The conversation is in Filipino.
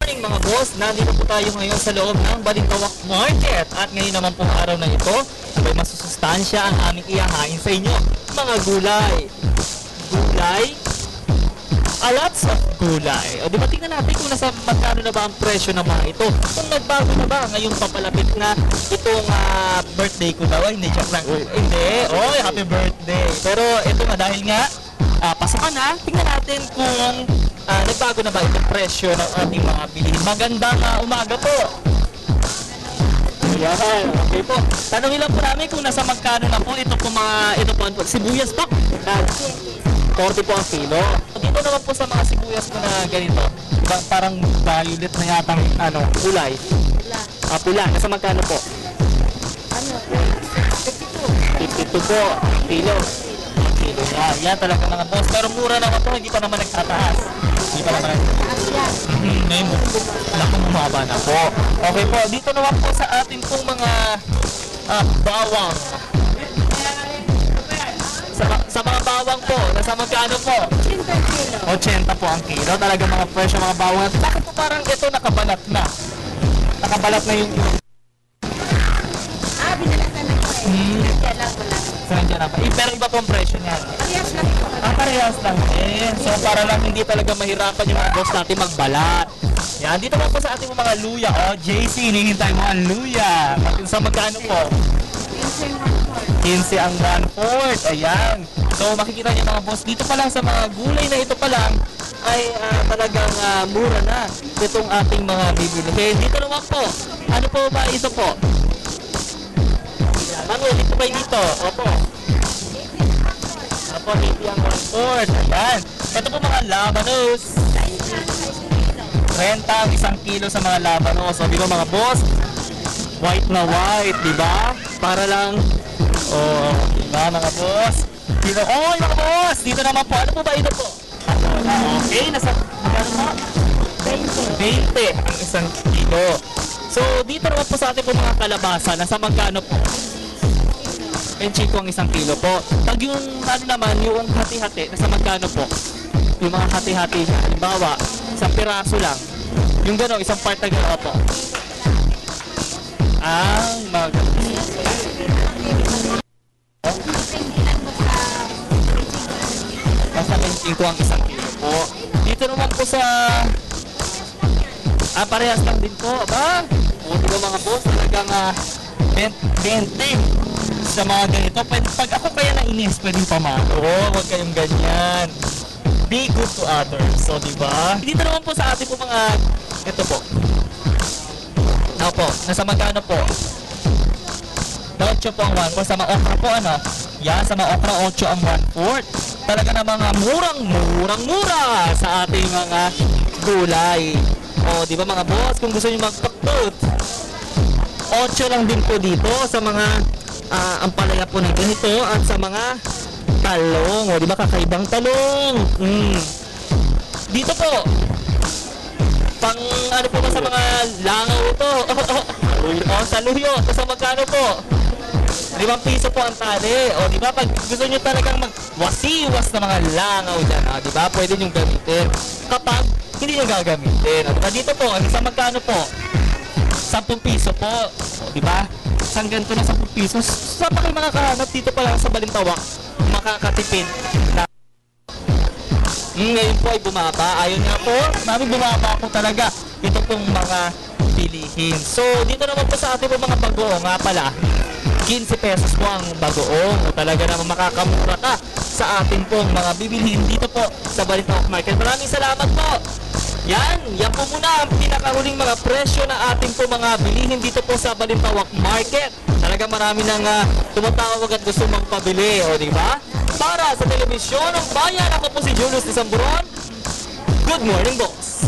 morning mga boss, nandito po tayo ngayon sa loob ng Balintawak Market at ngayon naman pong araw na ito ay masusustansya ang aming ihahain sa inyo mga gulay. A lots of gulay. O di ba tingnan natin kung nasa magkano na ba ang presyo ng mga ito. Kung nagbago na ba ngayong papalapit na itong birthday ko daw. Ay, hindi, joke lang. Hindi. Oy, happy birthday. Pero ito nga dahil nga pasokan na, tingnan natin kung nagbago na ba itong presyo ng ating mga bilihin. Magandang umaga po. Ayan, okay po. Tanongin lang po namin kung nasa magkano na po ito po sibuyas po. 40 po ang kilo. Dito naman po sa mga sibuyas ko na ganito, parang violet na yatang kulay. Pula. Nasa magkano po? 52 po. Kilo. Yan talaga mga boss. Pero mura naman po, hindi pa naman nagtataas. Hindi pa naman nagtataas. Ngayon, bumaba na po. Okay po, dito naman po sa ating pong mga bawang. Sa mga bawang po, nasa magkano po? 80 po ang kilo. Talaga mga presyo mga bawang. Bakit po parang ito nakabalat na? Nakabalat na yung Binalatan na ko eh. Nandiyan na ba? Pero iba pong presyo niyan. Parehas lang ito. Parehas lang eh. So para lang hindi talaga mahirapan yung mga boss natin magbalat. Yan, dito naman po sa ating mga luya. JC, hinihintay mo ang luya. Sa magkano po? 15 ang 1/4. Ayan. So makikita niyo mga boss, dito pa lang sa mga gulay na ito pa lang ay talagang mura na itong ating mga bibilihin. Dito naman po, ano po ba ito po? Mango, dito ba dito? Opo. Opo, hindi ang 1/4. Ayan. Ito po mga labanos. 30 ang 1 kilo sa mga labanos. So, di ba mga boss? White na white, di ba? Para lang, di ba mga boss? Dito, mga boss! Dito naman po. Ano po ba ito po? Okay, nasa, ano po? 20 ang 1 kilo. So, dito naman po sa ating po mga kalabasa, nasa magkano po? 25 ang 1 kilo po. Pag yung yung hati-hati, nasa magkano po? Yung mga hati-hati niya, halimbawa, isang piraso lang. Yung gano'n, isang part na gano'n po. Nasa 25 ang 1 kilo po. Dito naman po sa parehas lang din po. Diba mga boss, talagang 20 sa mga ganito. Pag ako kaya nainis, pwedeng pamalo. Huwag kayong ganyan. Be good to others. So, diba? Dito naman po sa ating po mga, ito po. Ako po, nasa magkano po? 8 po ang 1/4. Sa mga okra po, Yan, sa mga okra, 8 ang 1/4. Talaga na mga murang-mura sa ating mga gulay. Diba mga boss, kung gusto nyo magpaktot, 8 lang din po dito sa mga ampalaya po na ganito at sa mga talong. Di ba kakaibang talong? Dito po, pang ano po ba sa mga langaw ito? Saluyo. Sa magkano po? 5 piso po ang tali. Di ba pag gusto nyo talagang magwasiwas na mga langaw dyan, di ba? Pwede nyo gamitin. Kapag hindi nyo gagamitin. Diba? Dito po, sa magkano po? 10 piso po. Di ba? Isang ganito na 10 piso. Sa pa kayo makakahanap dito pa lang sa Balintawak, makakatipid na. Ngayon po ay bumaba. Ayun nga po, bumaba po talaga ito pong mga bilihin. So, dito naman po sa ating mga bagoong nga pala, 15 pesos po ang bagoong. Talaga naman makakamura ka sa ating pong mga bibilihin dito po sa Balintawak Market. Maraming salamat po. Yan po muna ang pinakahuling mga presyo na ating po mga bilihin dito po sa Balintawak Market. Talaga marami nang tumatawag at gusto magpabili, di ba? Para sa telebisyon ng bayan, ako po si Julius Isamburon. Good morning, boss!